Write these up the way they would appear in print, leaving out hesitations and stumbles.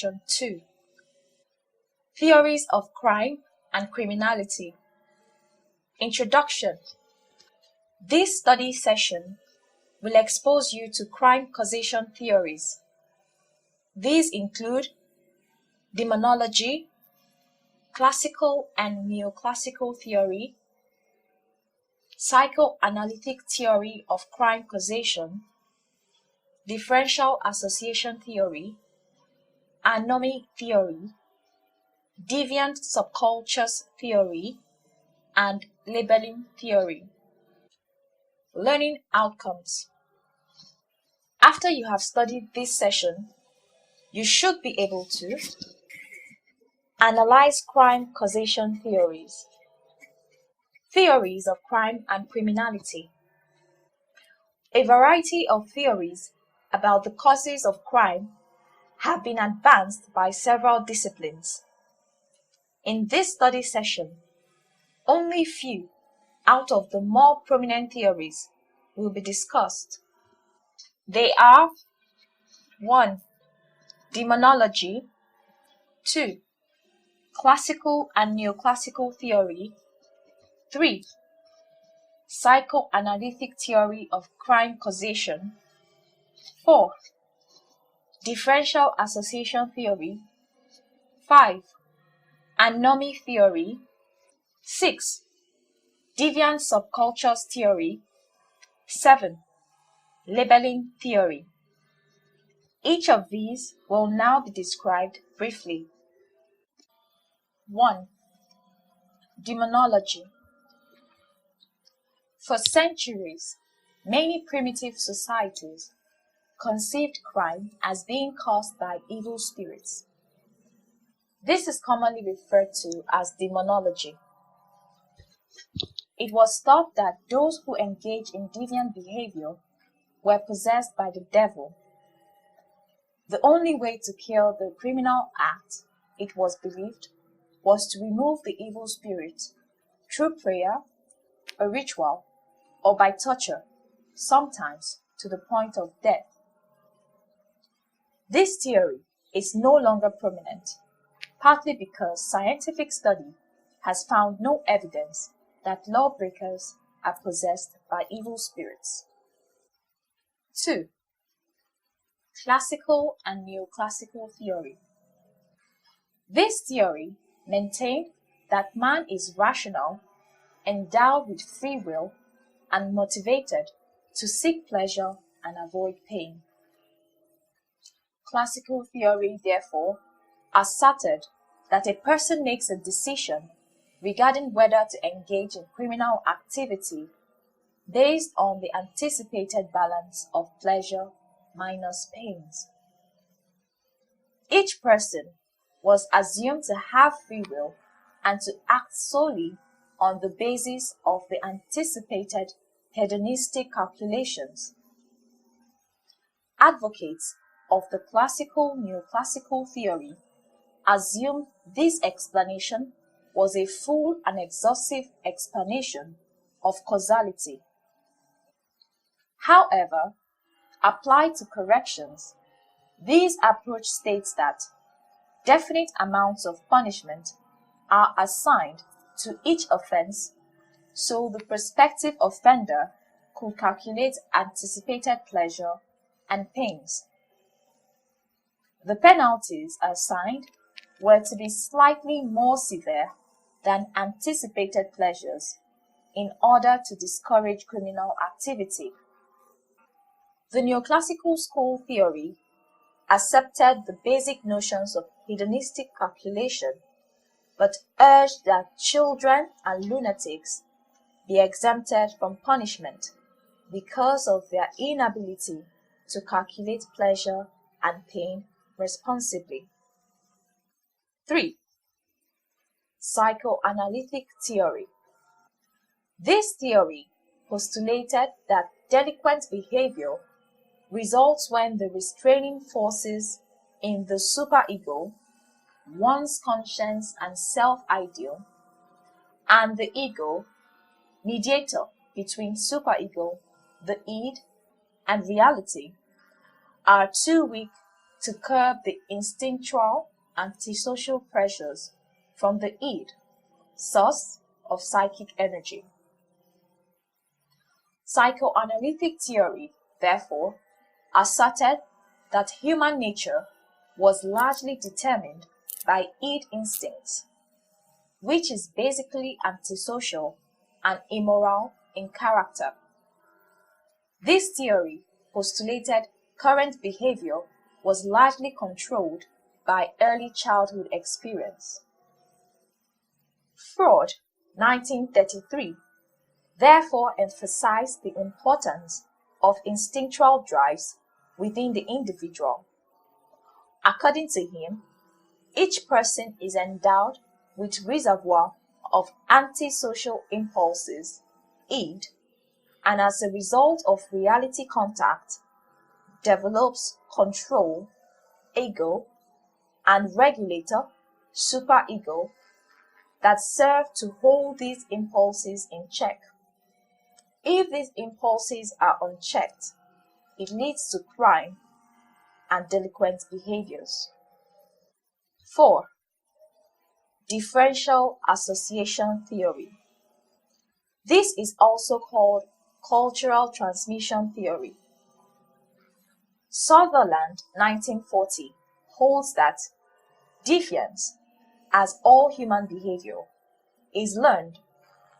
Section 2. Theories of Crime and Criminality. Introduction. This study session will expose you to crime causation theories. These include demonology, classical and neoclassical theory, psychoanalytic theory of crime causation, differential association theory, anomy theory, deviant subcultures theory, and labeling theory. Learning outcomes. After you have studied this session, you should be able to analyze crime causation theories, theories of crime and criminality. A variety of theories about the causes of crime have been advanced by several disciplines. In this study session, only few out of the more prominent theories will be discussed. They are 1. Demonology, 2. Classical and neoclassical theory, 3. Psychoanalytic theory of crime causation, 4. Differential association theory, 5. Anomy theory, 6. Deviant subcultures theory, 7. Labeling theory. Each of these will now be described briefly. 1. Demonology. For centuries, many primitive societies conceived crime as being caused by evil spirits. This is commonly referred to as demonology. It was thought that those who engage in deviant behavior were possessed by the devil. The only way to kill the criminal act, it was believed, was to remove the evil spirit through prayer, a ritual, or by torture, sometimes to the point of death. This theory is no longer prominent, partly because scientific study has found no evidence that lawbreakers are possessed by evil spirits. 2. Classical and neoclassical theory. This theory maintained that man is rational, endowed with free will, and motivated to seek pleasure and avoid pain. Classical theory, therefore, asserted that a person makes a decision regarding whether to engage in criminal activity based on the anticipated balance of pleasure minus pains. Each person was assumed to have free will and to act solely on the basis of the anticipated hedonistic calculations. Advocates of the classical neoclassical theory assumed this explanation was a full and exhaustive explanation of causality. However, applied to corrections, this approach states that definite amounts of punishment are assigned to each offense, so the prospective offender could calculate anticipated pleasure and pains. The penalties assigned were to be slightly more severe than anticipated pleasures in order to discourage criminal activity. The neoclassical school theory accepted the basic notions of hedonistic calculation, but urged that children and lunatics be exempted from punishment because of their inability to calculate pleasure and pain responsibly. 3. Psychoanalytic theory. This theory postulated that delinquent behavior results when the restraining forces in the superego, one's conscience and self-ideal, and the ego, mediator between superego, the id, and reality, are too weak to curb the instinctual antisocial pressures from the id, source of psychic energy. Psychoanalytic theory, therefore, asserted that human nature was largely determined by id instincts, which is basically antisocial and immoral in character. This theory postulated current behavior was largely controlled by early childhood experience. Freud, 1933, therefore emphasized the importance of instinctual drives within the individual. According to him, each person is endowed with reservoir of antisocial impulses, id, and as a result of reality contact, develops control, ego, and regulator, superego, that serve to hold these impulses in check. If these impulses are unchecked, it leads to crime and delinquent behaviors. 4. Differential association theory. This is also called cultural transmission theory. Sutherland, 1940, holds that defiance, as all human behavior, is learned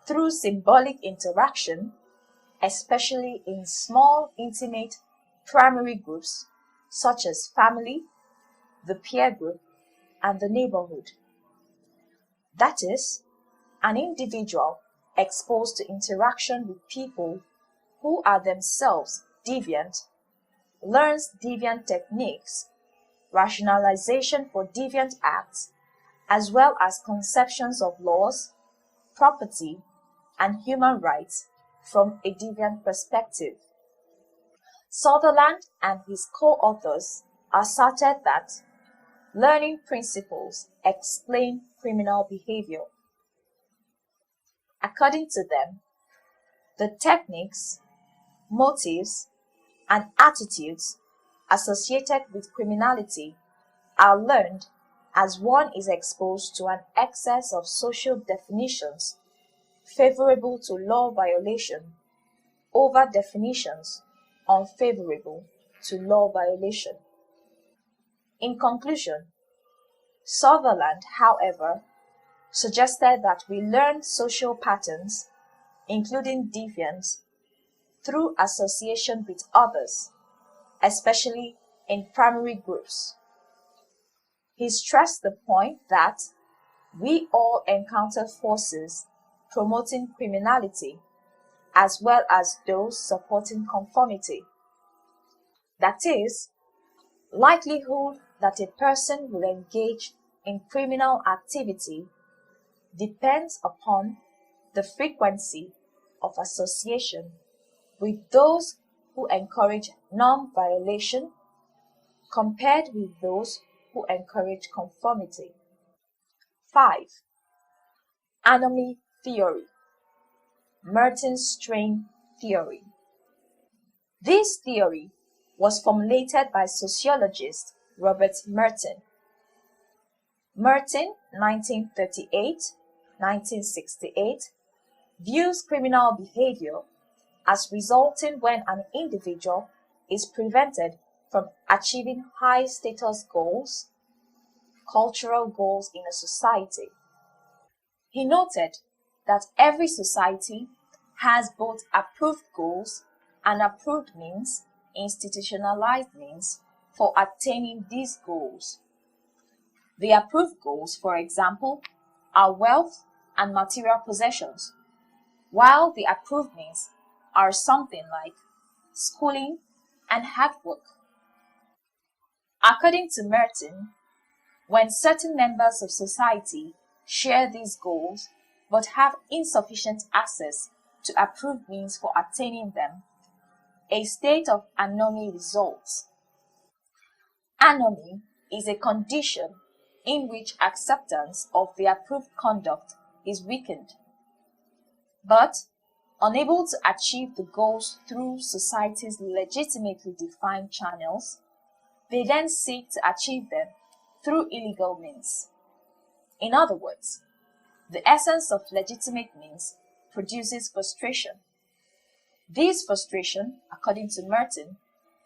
through symbolic interaction, especially in small, intimate primary groups such as family, the peer group, and the neighborhood. That is, an individual exposed to interaction with people who are themselves deviant learns deviant techniques, rationalization for deviant acts, as well as conceptions of laws, property, and human rights from a deviant perspective. Sutherland and his co-authors asserted that learning principles explain criminal behavior. According to them, the techniques, motives, and attitudes associated with criminality are learned as one is exposed to an excess of social definitions favorable to law violation over definitions unfavorable to law violation. In conclusion, Sutherland, however, suggested that we learn social patterns, including deviance, through association with others, especially in primary groups. He stressed the point that we all encounter forces promoting criminality as well as those supporting conformity. That is, likelihood that a person will engage in criminal activity depends upon the frequency of association with those who encourage non-violation compared with those who encourage conformity. 5. Anomy theory. Merton's strain theory. This theory was formulated by sociologist Robert Merton. Merton, 1938-1968, views criminal behavior as resulting when an individual is prevented from achieving high status goals, cultural goals in a society. He noted that every society has both approved goals and approved means, institutionalized means, for attaining these goals. The approved goals, for example, are wealth and material possessions, while the approved means are something like schooling and hard work. According to Merton, when certain members of society share these goals but have insufficient access to approved means for attaining them, a state of anomy results. Anomy is a condition in which acceptance of the approved conduct is weakened. But, unable to achieve the goals through society's legitimately defined channels, They then seek to achieve them through illegal means. In other words, the essence of legitimate means produces frustration. This frustration, according to Merton,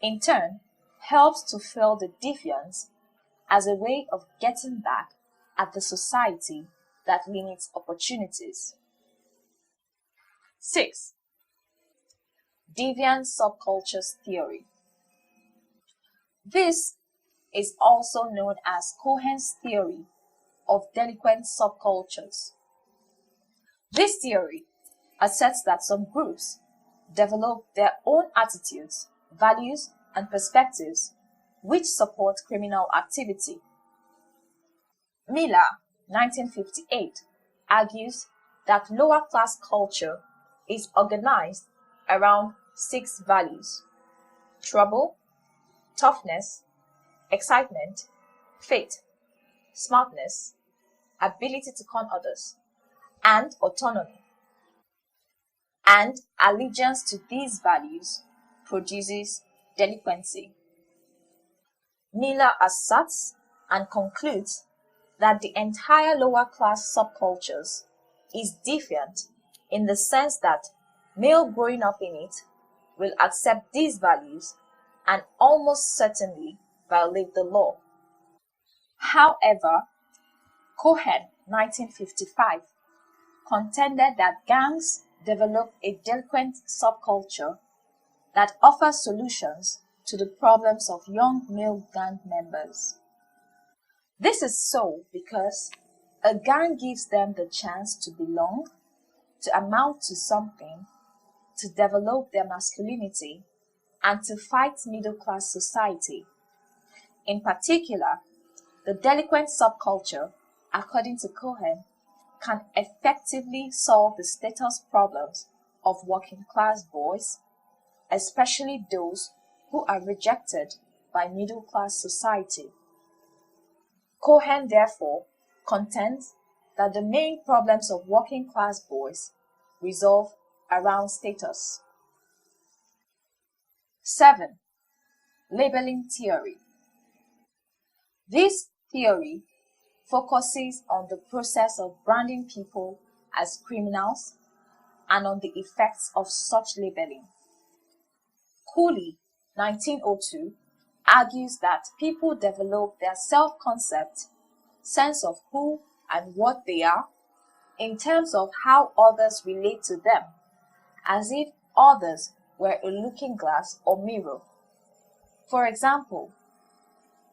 in turn helps to fuel the deviance as a way of getting back at the society that limits opportunities. 6. Deviant subcultures theory. This is also known as Cohen's theory of delinquent subcultures. This theory asserts that some groups develop their own attitudes, values, and perspectives which support criminal activity. Miller, 1958, argues that lower class culture is organized around 6 values: trouble, toughness, excitement, faith, smartness, ability to con others, and autonomy. And allegiance to these values produces delinquency. Miller asserts and concludes that the entire lower class subcultures is deviant in the sense that male growing up in it will accept these values and almost certainly violate the law. However, Cohen, 1955, contended that gangs develop a delinquent subculture that offers solutions to the problems of young male gang members. This is so because a gang gives them the chance to belong, to amount to something, to develop their masculinity, and to fight middle-class society. In particular, the delinquent subculture, according to Cohen, can effectively solve the status problems of working-class boys, especially those who are rejected by middle-class society. Cohen therefore contends that the main problems of working-class boys revolve around status. 7. Labeling theory. This theory focuses on the process of branding people as criminals and on the effects of such labeling. Cooley, 1902, argues that people develop their self-concept, sense of who and what they are, in terms of how others relate to them, as if others were a looking glass or mirror. For example,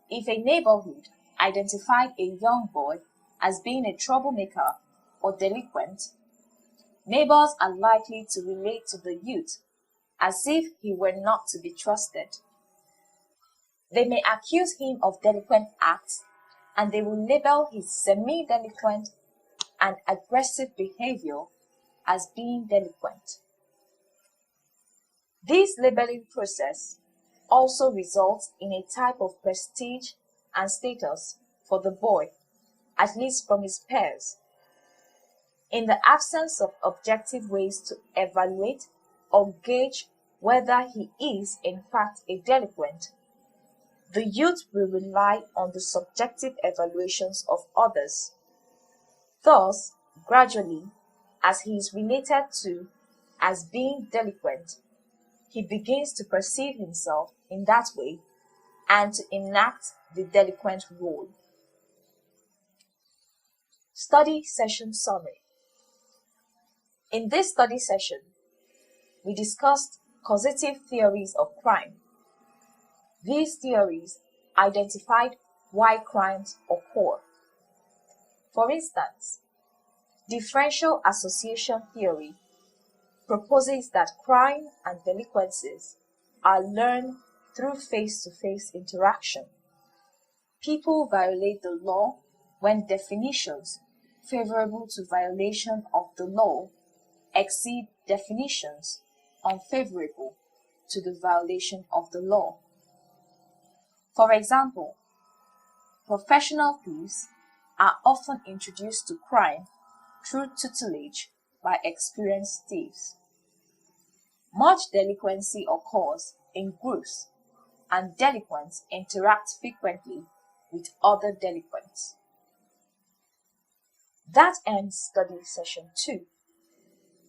if a neighborhood identified a young boy as being a troublemaker or delinquent, neighbors are likely to relate to the youth as if he were not to be trusted. They may accuse him of delinquent acts, and they will label his semi-delinquent and aggressive behavior as being delinquent. This labeling process also results in a type of prestige and status for the boy, at least from his peers. In the absence of objective ways to evaluate or gauge whether he is in fact a delinquent, the youth will rely on the subjective evaluations of others. Thus, gradually, as he is related to as being delinquent, he begins to perceive himself in that way and to enact the delinquent role. Study session summary. In this study session, we discussed causative theories of crime. These theories identified why crimes occur. For instance, differential association theory proposes that crime and delinquencies are learned through face-to-face interaction. People violate the law when definitions favorable to violation of the law exceed definitions unfavorable to the violation of the law. For example, professional thieves are often introduced to crime through tutelage by experienced thieves. Much delinquency occurs in groups, and delinquents interact frequently with other delinquents. That ends study session 2.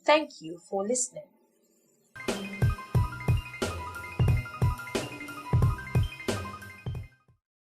Thank you for listening.